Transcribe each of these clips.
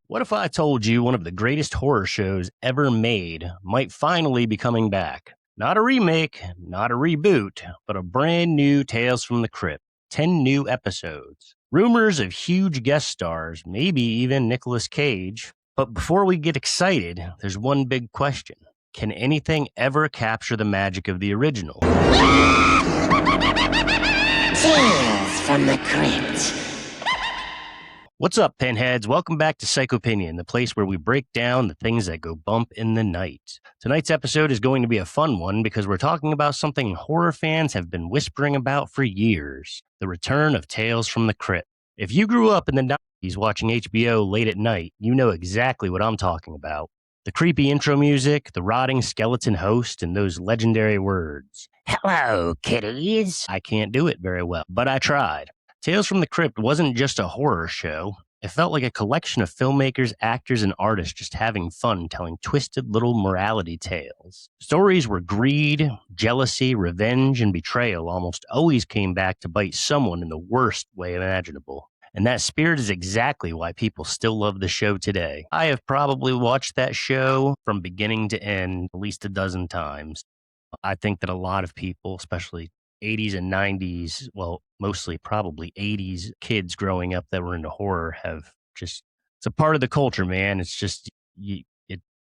What if I told you one of the greatest horror shows ever made might finally be coming back? Not a remake, not a reboot, but a brand new Tales from the Crypt. 10 new episodes. Rumors of huge guest stars, maybe even Nicolas Cage. But before we get excited, there's one big question. Can anything ever capture the magic of the original? Tales from the Crypt. What's up, Pinheads? Welcome back to Psychopinion, the place where we break down the things that go bump in the night. Tonight's episode is going to be a fun one because we're talking about something horror fans have been whispering about for years, the return of Tales from the Crypt. If you grew up in the 90s watching HBO late at night, you know exactly what I'm talking about. The creepy intro music, the rotting skeleton host, and those legendary words. Hello, kitties. I can't do it very well, but I tried. Tales from the Crypt wasn't just a horror show. It felt like a collection of filmmakers, actors, and artists just having fun telling twisted little morality tales. Stories where greed, jealousy, revenge, and betrayal almost always came back to bite someone in the worst way imaginable. And that spirit is exactly why people still love the show today. I have probably watched that show from beginning to end at least a dozen times. I think that a lot of people, especially 80s and 90s, well, mostly probably 80s kids growing up that were into horror have just, it's a part of the culture, man. It's just,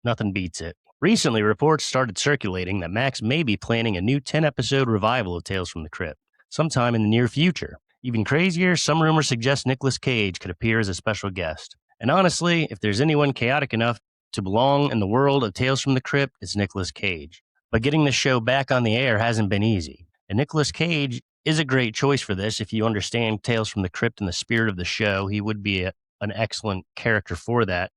nothing beats it. Recently, reports started circulating that Max may be planning a new 10-episode revival of Tales from the Crypt sometime in the near future. Even crazier, some rumors suggest Nicolas Cage could appear as a special guest. And honestly, if there's anyone chaotic enough to belong in the world of Tales from the Crypt, it's Nicolas Cage. But getting the show back on the air hasn't been easy. And Nicolas Cage is a great choice for this. If you understand Tales from the Crypt and the spirit of the show, he would be an excellent character for that.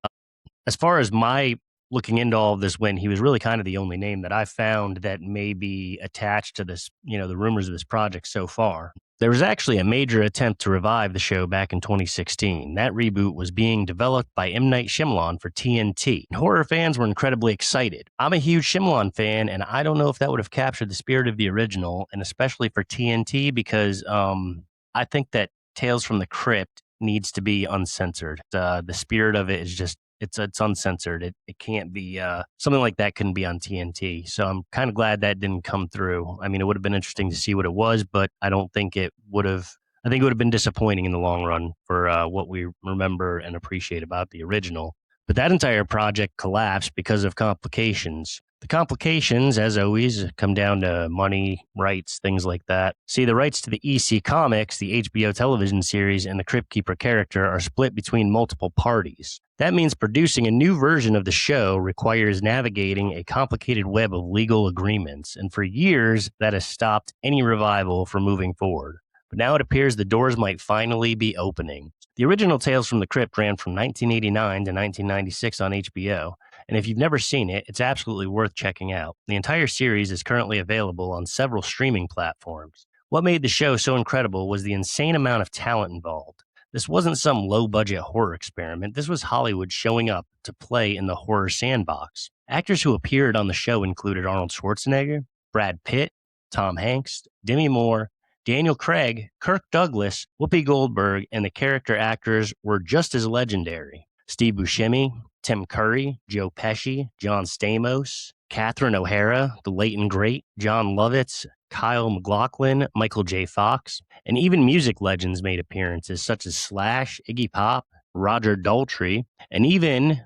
As far as my looking into all of this, when he was really kind of the only name that I found that may be attached to this, the rumors of this project so far. There was actually a major attempt to revive the show back in 2016. That reboot was being developed by M. Night Shyamalan for TNT. Horror fans were incredibly excited. I'm a huge Shyamalan fan, and I don't know if that would have captured the spirit of the original, and especially for TNT, because I think that Tales from the Crypt needs to be uncensored. The spirit of it is just, it's uncensored. It can't be, something like that couldn't be on TNT. So I'm kind of glad that didn't come through. I mean, it would have been interesting to see what it was, but I don't think it would have, I think it would have been disappointing in the long run for what we remember and appreciate about the original. But that entire project collapsed because of complications. The complications, as always, come down to money, rights, things like that. See, the rights to the EC Comics, the HBO television series, and the Crypt Keeper character are split between multiple parties. That means producing a new version of the show requires navigating a complicated web of legal agreements, and for years, that has stopped any revival from moving forward. But now it appears the doors might finally be opening. The original Tales from the Crypt ran from 1989 to 1996 on HBO, and if you've never seen it, it's absolutely worth checking out. The entire series is currently available on several streaming platforms. What made the show so incredible was the insane amount of talent involved. This wasn't some low-budget horror experiment. This was Hollywood showing up to play in the horror sandbox. Actors who appeared on the show included Arnold Schwarzenegger, Brad Pitt, Tom Hanks, Demi Moore, Daniel Craig, Kirk Douglas, Whoopi Goldberg, and the character actors were just as legendary. Steve Buscemi, Tim Curry, Joe Pesci, John Stamos, Catherine O'Hara, the late and great, John Lovitz, Kyle MacLachlan, Michael J. Fox, and even music legends made appearances such as Slash, Iggy Pop, Roger Daltrey, and even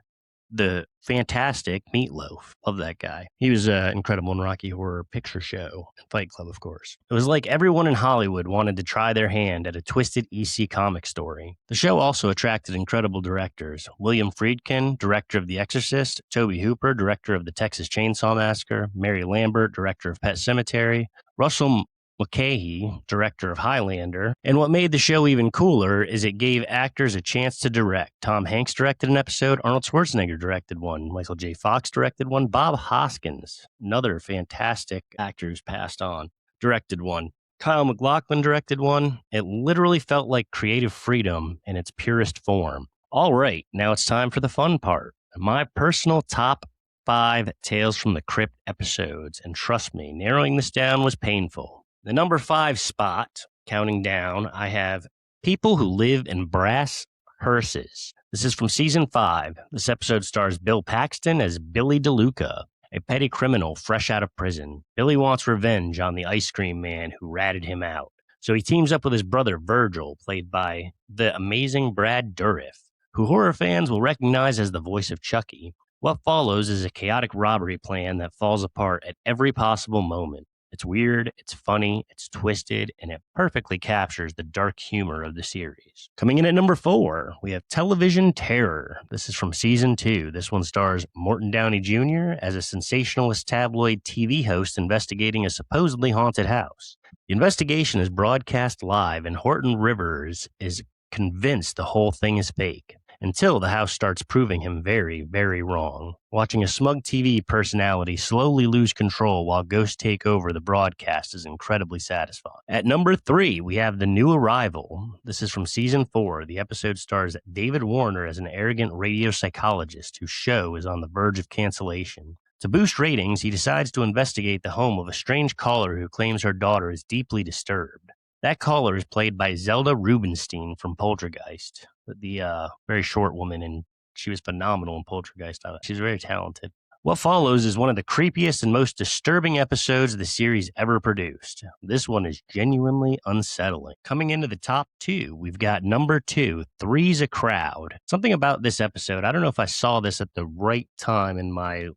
the fantastic Meatloaf. Love that guy. He was incredible in Rocky Horror Picture Show and Fight Club, of course. It was like everyone in Hollywood wanted to try their hand at a twisted EC comic story. The show also attracted incredible directors. William Friedkin, director of The Exorcist, Tobe Hooper, director of The Texas Chainsaw Massacre, Mary Lambert, director of Pet Sematary, Russell Mulcahy, director of Highlander. And what made the show even cooler is it gave actors a chance to direct. Tom Hanks directed an episode, Arnold Schwarzenegger directed one, Michael J. Fox directed one, Bob Hoskins, another fantastic actor who's passed on, directed one. Kyle MacLachlan directed one. It literally felt like creative freedom in its purest form. All right, now it's time for the fun part. My personal top 5 Tales from the Crypt episodes. And trust me, narrowing this down was painful. The number 5 spot, counting down, I have People Who Live in Brass Hurses. This is from season 5. This episode stars Bill Paxton as Billy DeLuca, a petty criminal fresh out of prison. Billy wants revenge on the ice cream man who ratted him out. So he teams up with his brother Virgil, played by the amazing Brad Dourif, who horror fans will recognize as the voice of Chucky. What follows is a chaotic robbery plan that falls apart at every possible moment. It's weird, it's funny, it's twisted, and it perfectly captures the dark humor of the series. Coming in at number 4, we have Television Terror. This is from season 2. This one stars Morton Downey Jr. as a sensationalist tabloid TV host investigating a supposedly haunted house. The investigation is broadcast live, and Horton Rivers is convinced the whole thing is fake, until the house starts proving him very, very wrong. Watching a smug TV personality slowly lose control while ghosts take over the broadcast is incredibly satisfying. At number 3, we have The New Arrival. This is from season 4. The episode stars David Warner as an arrogant radio psychologist whose show is on the verge of cancellation. To boost ratings, he decides to investigate the home of a strange caller who claims her daughter is deeply disturbed. That caller is played by Zelda Rubinstein from Poltergeist, the very short woman, and she was phenomenal in Poltergeist. She's very talented. What follows is one of the creepiest and most disturbing episodes the series ever produced. This one is genuinely unsettling. Coming into the top 2, we've got number 2, Three's a Crowd. Something about this episode, I don't know if I saw this at the right time in my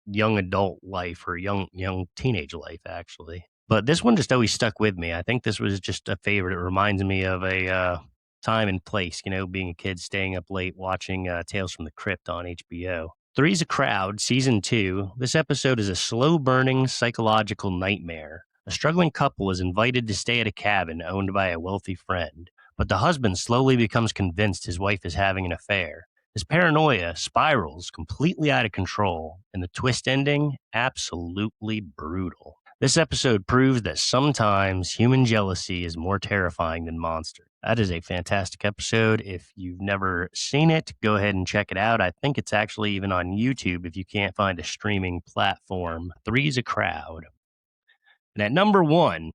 young adult life or young teenage life, actually. But this one just always stuck with me. I think this was just a favorite. It reminds me of a time and place, being a kid, staying up late, watching Tales from the Crypt on HBO. Three's a Crowd, Season 2. This episode is a slow-burning psychological nightmare. A struggling couple is invited to stay at a cabin owned by a wealthy friend, but the husband slowly becomes convinced his wife is having an affair. His paranoia spirals completely out of control, and the twist ending, absolutely brutal. This episode proves that sometimes human jealousy is more terrifying than monsters. That is a fantastic episode. If you've never seen it, go ahead and check it out. I think it's actually even on YouTube if you can't find a streaming platform. Three's a Crowd. And at number 1,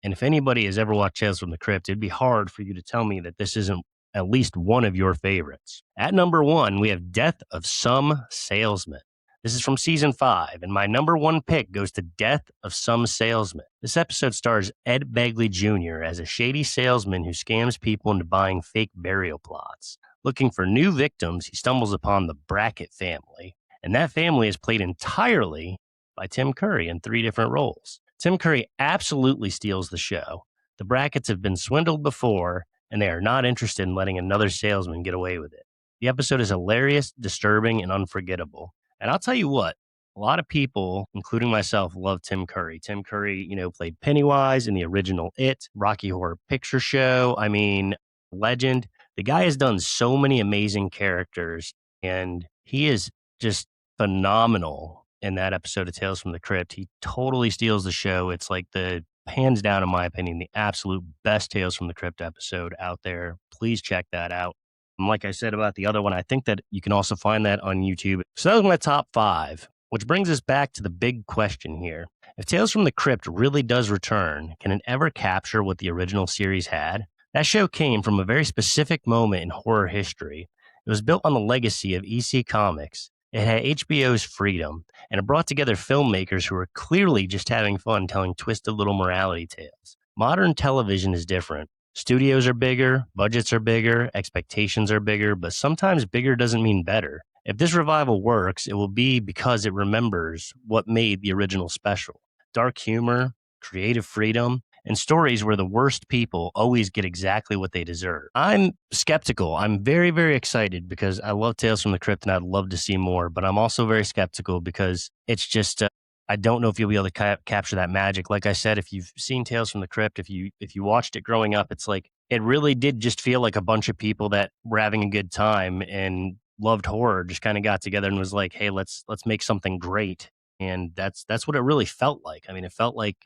and if anybody has ever watched Tales from the Crypt, it'd be hard for you to tell me that this isn't at least one of your favorites. At number 1, we have Death of Some Salesman. This is from season 5, and my number 1 pick goes to Death of Some Salesman. This episode stars Ed Begley Jr. as a shady salesman who scams people into buying fake burial plots. Looking for new victims, he stumbles upon the Brackett family, and that family is played entirely by Tim Curry in 3 different roles. Tim Curry absolutely steals the show. The Bracketts have been swindled before, and they are not interested in letting another salesman get away with it. The episode is hilarious, disturbing, and unforgettable. And I'll tell you what, a lot of people, including myself, love Tim Curry. Tim Curry, played Pennywise in the original It, Rocky Horror Picture Show. I mean, legend. The guy has done so many amazing characters, and he is just phenomenal in that episode of Tales from the Crypt. He totally steals the show. It's like the, hands down, in my opinion, the absolute best Tales from the Crypt episode out there. Please check that out. Like I said about the other one, I think that you can also find that on YouTube. So that was my top 5, which brings us back to the big question here. If Tales from the Crypt really does return, can it ever capture what the original series had? That show came from a very specific moment in horror history. It was built on the legacy of EC Comics. It had HBO's freedom, and it brought together filmmakers who were clearly just having fun telling twisted little morality tales. Modern television is different. Studios are bigger, budgets are bigger, expectations are bigger, but sometimes bigger doesn't mean better. If this revival works, it will be because it remembers what made the original special. Dark humor, creative freedom, and stories where the worst people always get exactly what they deserve. I'm skeptical. I'm very, very excited because I love Tales from the Crypt and I'd love to see more, but I'm also very skeptical because it's just I don't know if you'll be able to capture that magic. Like I said, if you've seen Tales from the Crypt, if you watched it growing up, it's like it really did just feel like a bunch of people that were having a good time and loved horror just kind of got together and was like, hey, let's make something great. And that's what it really felt like. I mean, it felt like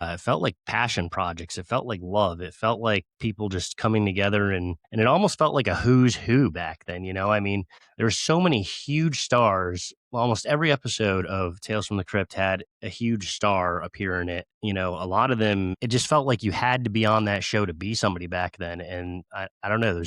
passion projects. It felt like love. It felt like people just coming together, and it almost felt like a who's who back then. I mean, there were so many huge stars. Almost every episode of Tales from the Crypt had a huge star appear in it. A lot of them, it just felt like you had to be on that show to be somebody back then. And I don't know.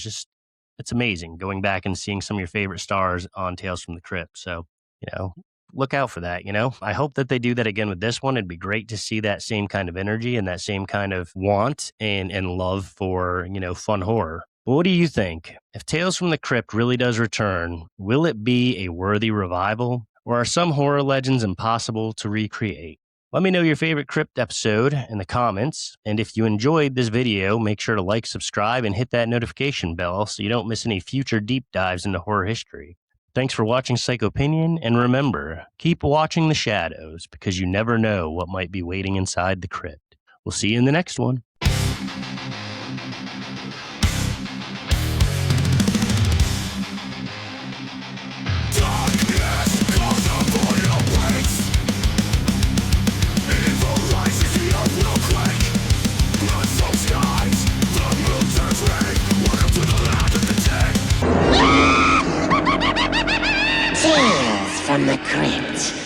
It's amazing going back and seeing some of your favorite stars on Tales from the Crypt. So, you know, look out for that. I hope that they do that again with this one. It'd be great to see that same kind of energy and that same kind of want and love for, fun horror. But what do you think? If Tales from the Crypt really does return, will it be a worthy revival? Or are some horror legends impossible to recreate? Let me know your favorite Crypt episode in the comments. And if you enjoyed this video, make sure to like, subscribe, and hit that notification bell so you don't miss any future deep dives into horror history. Thanks for watching Psychopinion, and remember, keep watching the shadows because you never know what might be waiting inside the crypt. We'll see you in the next one. Tales from the Crypt.